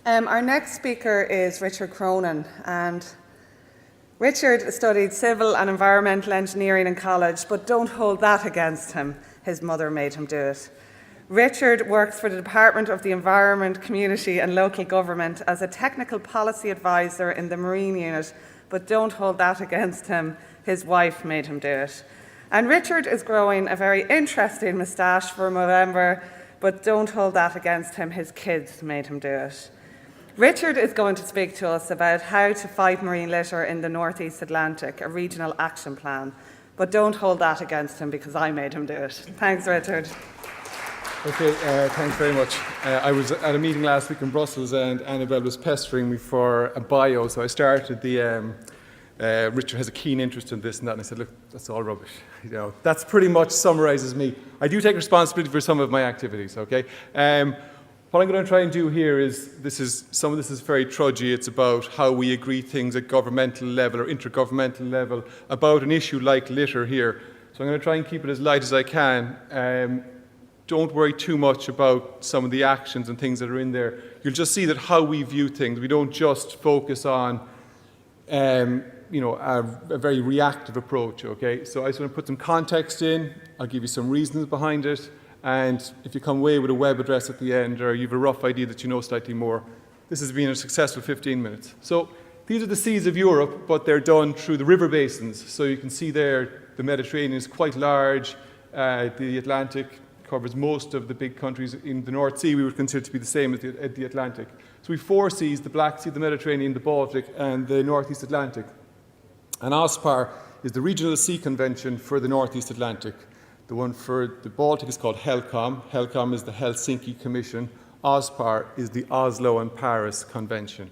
Our next speaker is Richard Cronin, and Richard studied civil and environmental engineering in college, but don't hold that against him. His mother made him do it. Richard works for the Department of the Environment, Community and Local Government as a technical policy advisor in the Marine Unit, but don't hold that against him. His wife made him do it. And Richard is growing a very interesting moustache for November, but don't hold that against him. His kids made him do it. Richard is going to speak to us about how to fight marine litter in the North East Atlantic, a regional action plan. But don't hold that against him because I made him do it. Thanks, Richard. Okay, thanks very much. I was at a meeting last week in Brussels and Annabelle was pestering me for a bio, so I started the Richard has a keen interest in this and that, and I said, look, that's all rubbish. You know, that's pretty much summarises me. I do take responsibility for some of my activities, okay? What I'm going to try and do here is, some of this is very trudgy. It's about how we agree things at governmental level or intergovernmental level about an issue like litter here. So I'm going to try and keep it as light as I can. Don't worry too much about some of the actions and things that are in there. You'll just see that how we view things. We don't just focus on a very reactive approach, okay? So I just want to put some context in. I'll give you some reasons behind it. And if you come away with a web address at the end, or you have a rough idea that you know slightly more, this has been a successful 15 minutes. So these are the seas of Europe, but they're done through the river basins. So you can see there, the Mediterranean is quite large. The Atlantic covers most of the big countries. In the North Sea, we would consider to be the same as the Atlantic. So we have 4 seas: the Black Sea, the Mediterranean, the Baltic, and the North East Atlantic. And OSPAR is the Regional Sea Convention for the North East Atlantic. The one for the Baltic is called HELCOM. HELCOM is the Helsinki Commission. OSPAR is the Oslo and Paris Convention.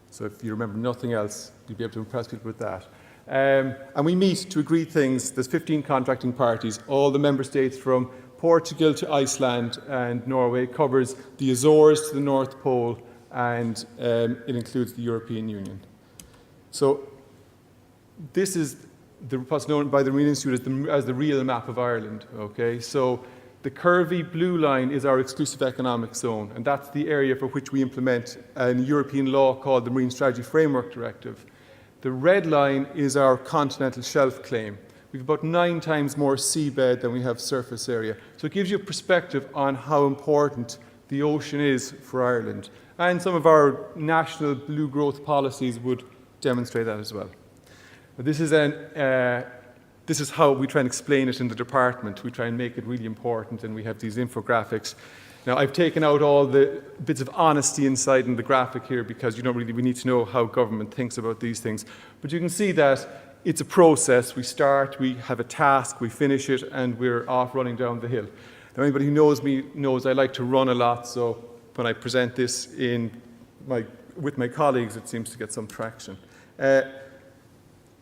So if you remember nothing else, you'll be able to impress people with that. And we meet to agree things. There's 15 contracting parties. All the member states from Portugal to Iceland and Norway, covers the Azores to the North Pole, and it includes the European Union. So this is what's known by the Marine Institute as the real map of Ireland. Okay, so the curvy blue line is our exclusive economic zone, and that's the area for which we implement a European law called the Marine Strategy Framework Directive. The red line is our continental shelf claim. We have about 9 times more seabed than we have surface area. So it gives you a perspective on how important the ocean is for Ireland. And some of our national blue growth policies would demonstrate that as well. This is how we try and explain it in the department. We try and make it really important, and we have these infographics. Now, I've taken out all the bits of honesty inside in the graphic here because we need to know how government thinks about these things. But you can see that it's a process. We start, we have a task, we finish it, and we're off running down the hill. Now, anybody who knows me knows I like to run a lot, so when I present this with my colleagues, it seems to get some traction.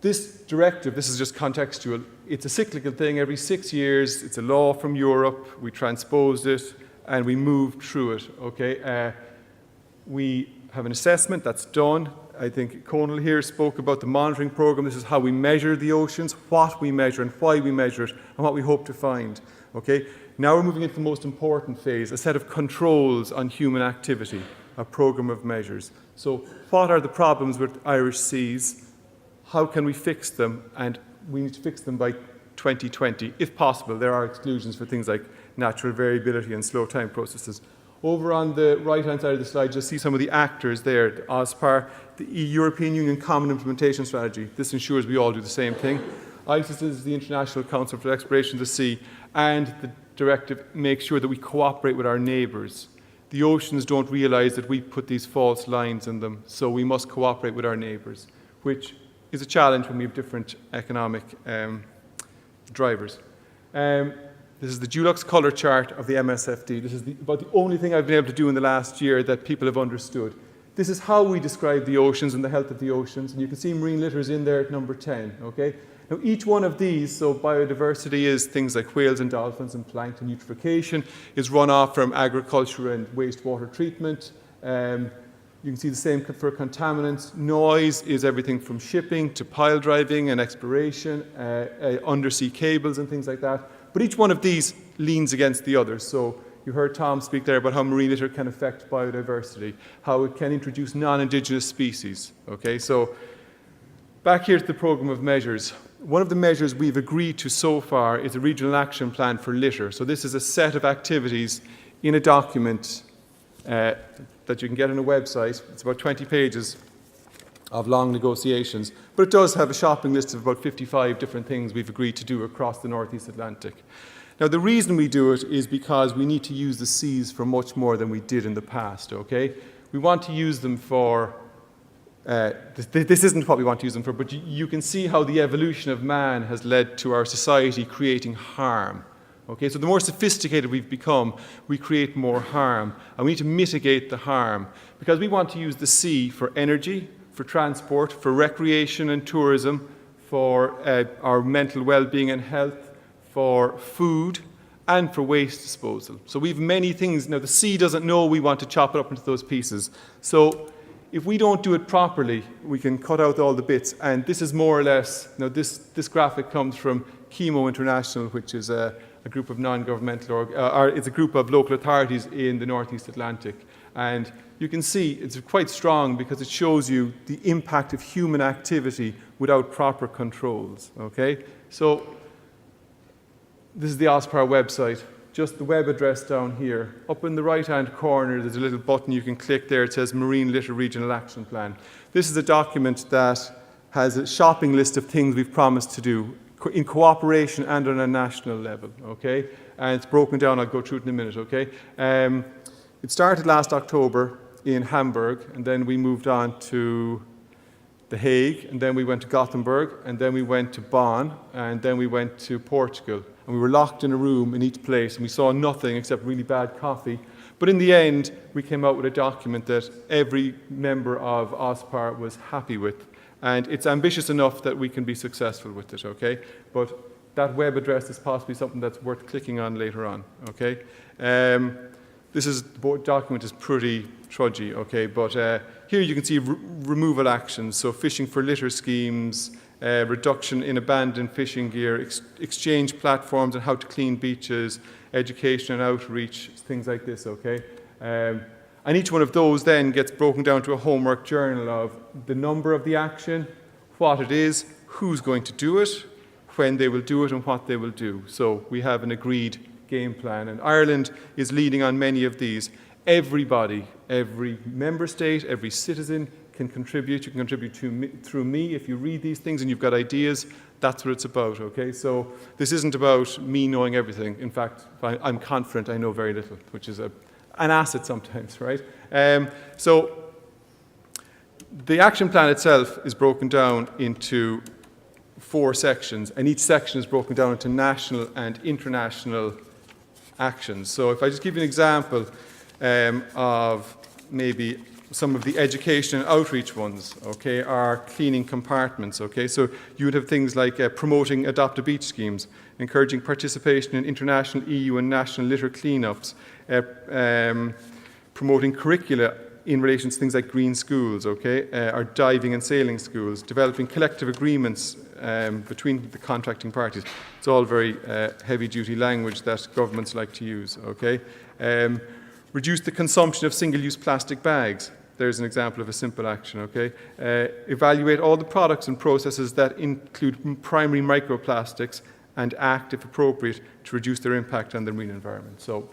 This directive, this is just contextual, it's a cyclical thing. Every 6 years, it's a law from Europe, we transposed it, and we moved through it, okay? We have an assessment that's done. I think Conal here spoke about the monitoring program. This is how we measure the oceans, what we measure and why we measure it, and what we hope to find, okay? Now we're moving into the most important phase, a set of controls on human activity, a program of measures. So what are the problems with Irish seas? How can we fix them? And we need to fix them by 2020, if possible. There are exclusions for things like natural variability and slow time processes. Over on the right-hand side of the slide, you'll see some of the actors there. The OSPAR, the European Union Common Implementation Strategy. This ensures we all do the same thing. ICES is the International Council for Exploration of the Sea, and the directive makes sure that we cooperate with our neighbours. The oceans don't realise that we put these false lines in them, so we must cooperate with our neighbours, which is a challenge when we have different economic drivers. This is the Dulux colour chart of the MSFD. This is about the only thing I've been able to do in the last year that people have understood. This is how we describe the oceans and the health of the oceans, and you can see marine litter is in there at number 10, okay? Now each one of these, so biodiversity is things like whales and dolphins and plankton, eutrophication is runoff from agriculture and wastewater treatment. You can see the same for contaminants. Noise is everything from shipping to pile driving and exploration, undersea cables and things like that. But each one of these leans against the other. So You heard Tom speak there about how marine litter can affect biodiversity, how it can introduce non-Indigenous species. Okay, so back here to the programme of measures. One of the measures we've agreed to so far is a regional action plan for litter. So this is a set of activities in a document that you can get on a website. It's about 20 pages of long negotiations, but it does have a shopping list of about 55 different things we've agreed to do across the Northeast Atlantic. Now, the reason we do it is because we need to use the seas for much more than we did in the past, okay? We want to use them for, this isn't what we want to use them for, but you can see how the evolution of man has led to our society creating harm. Okay, so the more sophisticated we've become, we create more harm, and we need to mitigate the harm because we want to use the sea for energy, for transport, for recreation and tourism, for our mental well-being and health, for food, and for waste disposal. So we have many things. Now, the sea doesn't know we want to chop it up into those pieces. So if we don't do it properly, we can cut out all the bits. And this is more or less, now this graphic comes from Chemo International, which is a group of non-governmental, it's a group of local authorities in the Northeast Atlantic. And you can see it's quite strong because it shows you the impact of human activity without proper controls, okay? So this is the OSPAR website, just the web address down here. Up in the right-hand corner, there's a little button you can click there. It says Marine Litter Regional Action Plan. This is a document that has a shopping list of things we've promised to do in cooperation and on a national level, okay? And it's broken down. I'll go through it in a minute, okay? It started last October in Hamburg, and then we moved on to The Hague, and then we went to Gothenburg, and then we went to Bonn, and then we went to Portugal. And we were locked in a room in each place, and we saw nothing except really bad coffee. But in the end, we came out with a document that every member of OSPAR was happy with. And it's ambitious enough that we can be successful with it, okay? But that web address is possibly something that's worth clicking on later on, okay? The document is pretty trudgy, okay? But here you can see removal actions, so fishing for litter schemes, reduction in abandoned fishing gear, exchange platforms and how to clean beaches, education and outreach, things like this, okay? And each one of those then gets broken down to a homework journal of the number of the action, what it is, who's going to do it, when they will do it, and what they will do. So we have an agreed game plan, and Ireland is leading on many of these. Everybody, every member state, every citizen can contribute. You can contribute through me. If you read these things and you've got ideas, that's what it's about, okay? So this isn't about me knowing everything. In fact, I'm confident I know very little, which is an asset sometimes, right? So the action plan itself is broken down into 4 sections, and each section is broken down into national and international actions. So if I just give you an example of maybe some of the education and outreach ones, okay, are cleaning compartments, okay? So you would have things like promoting adopt-a-beach schemes, encouraging participation in international, EU and national litter cleanups, promoting curricula in relation to things like green schools, okay, or diving and sailing schools, developing collective agreements between the contracting parties. It's all very heavy-duty language that governments like to use, okay? Reduce the consumption of single-use plastic bags. There's an example of a simple action, okay? Evaluate all the products and processes that include primary microplastics and act, if appropriate, to reduce their impact on the marine environment. So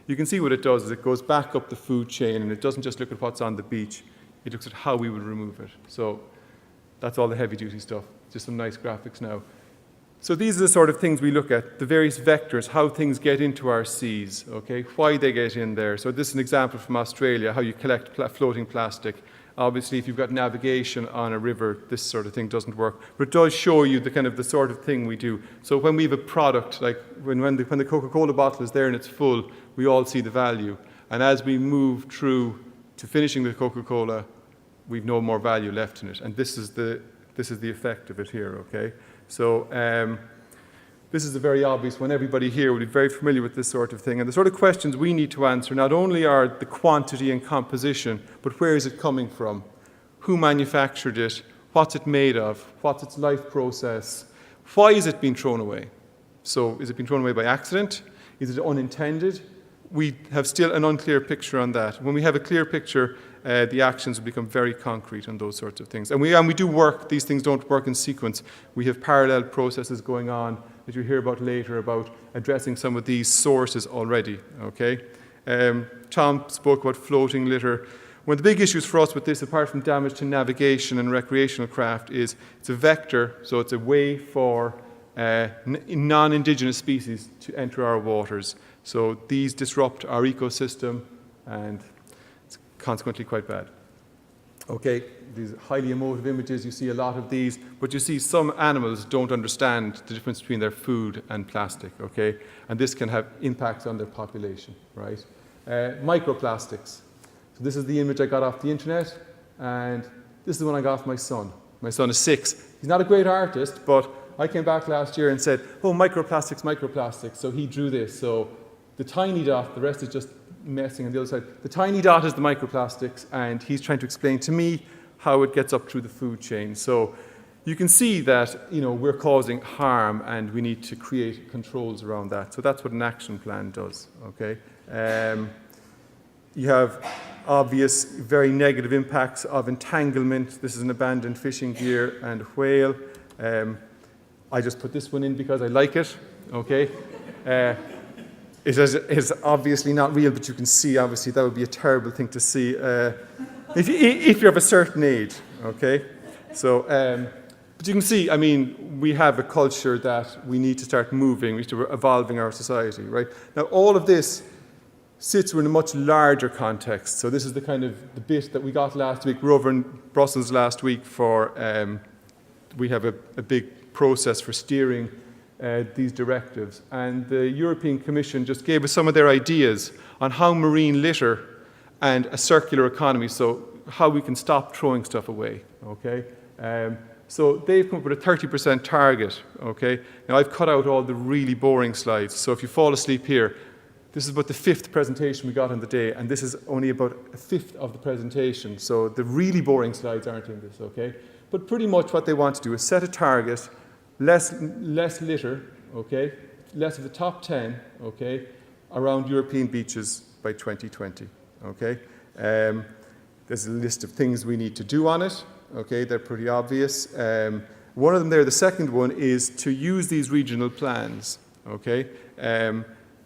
you can see what it does is it goes back up the food chain, and it doesn't just look at what's on the beach, it looks at how we would remove it. So that's all the heavy-duty stuff. Just some nice graphics now. So these are the sort of things we look at, the various vectors, how things get into our seas, okay, why they get in there. So this is an example from Australia, how you collect floating plastic. Obviously, if you've got navigation on a river, this sort of thing doesn't work. But it does show you the sort of thing we do. So when we have a product, like when the Coca-Cola bottle is there and it's full, we all see the value. And as we move through to finishing the Coca-Cola, we've no more value left in it. And this is the effect of it here, okay? So this is a very obvious one. Everybody here will be very familiar with this sort of thing. And the sort of questions we need to answer not only are the quantity and composition, but where is it coming from? Who manufactured it? What's it made of? What's its life process? Why is it being thrown away? So is it being thrown away by accident? Is it unintended? we have still an unclear picture on that. When we have a clear picture, the actions will become very concrete on those sorts of things. And we do work, these things don't work in sequence. We have parallel processes going on that you'll hear about later about addressing some of these sources already, okay? Tom spoke about floating litter. One of the big issues for us with this, apart from damage to navigation and recreational craft, is it's a vector, so it's a way for non-indigenous species to enter our waters. So these disrupt our ecosystem, and it's consequently quite bad. Okay, these highly emotive images, you see a lot of these, but you see some animals don't understand the difference between their food and plastic, okay? And this can have impacts on their population, right? Microplastics. So this is the image I got off the internet, and this is the one I got off my son. My son is 6. He's not a great artist, but I came back last year and said, oh, microplastics, microplastics. So he drew this. So the tiny dot, the rest is just messing on the other side. The tiny dot is the microplastics, and he's trying to explain to me how it gets up through the food chain. So you can see that, we're causing harm, and we need to create controls around that. So that's what an action plan does, okay? You have obvious, very negative impacts of entanglement. This is an abandoned fishing gear and whale. I just put this one in because I like it, okay? It is obviously not real, but you can see, obviously, that would be a terrible thing to see if you're of a certain age, okay? So, but you can see, we have a culture that we need to start moving, we need to evolving our society, right? Now, all of this sits in a much larger context. So this is the bit that we got last week. We were over in Brussels last week for, we have a big process for steering these directives. And the European Commission just gave us some of their ideas on how marine litter and a circular economy, so how we can stop throwing stuff away, okay? So they've come up with a 30% target, okay? Now I've cut out all the really boring slides, so if you fall asleep here, this is about the 5th presentation we got on the day, and this is only about a 5th of the presentation, so the really boring slides aren't in this, okay? But pretty much what they want to do is set a target, less litter, okay? Less of the top 10, okay, around European beaches by 2020, okay? There's a list of things we need to do on it, okay? They're pretty obvious. One of them there, the second one, is to use these regional plans, okay?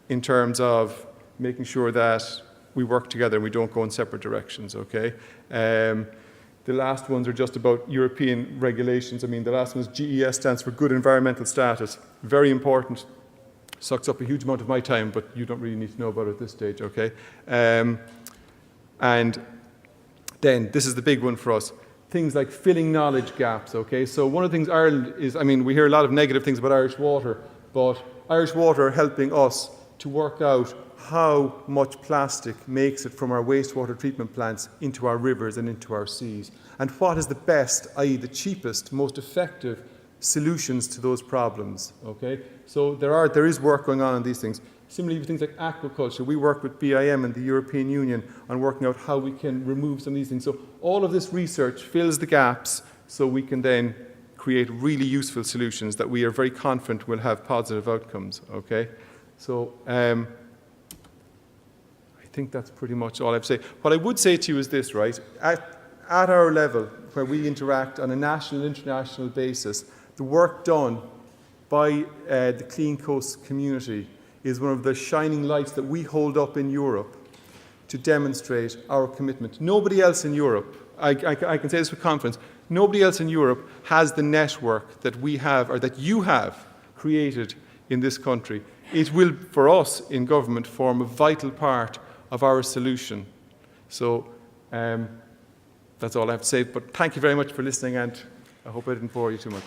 In terms of making sure that we work together and we don't go in separate directions, okay? The last ones are just about European regulations. The last one is GES, stands for Good Environmental Status. Very important. Sucks up a huge amount of my time, but you don't really need to know about it at this stage, okay? And then, this is the big one for us. Things like filling knowledge gaps, okay? So one of the things Ireland is, we hear a lot of negative things about Irish Water, but Irish Water are helping us to work out how much plastic makes it from our wastewater treatment plants into our rivers and into our seas, and what is the best, i.e. the cheapest, most effective solutions to those problems, okay? So there is work going on these things. Similarly, with things like aquaculture, we work with BIM and the European Union on working out how we can remove some of these things. So all of this research fills the gaps so we can then create really useful solutions that we are very confident will have positive outcomes, okay? So I think that's pretty much all I have to say. What I would say to you is this, right? At our level, where we interact on a national and international basis, the work done by the Clean Coast community is one of the shining lights that we hold up in Europe to demonstrate our commitment. Nobody else in Europe, I can say this with confidence, nobody else in Europe has the network that we have, or that you have created in this country. It will, for us in government, form a vital part of our solution. So that's all I have to say, but thank you very much for listening, and I hope I didn't bore you too much.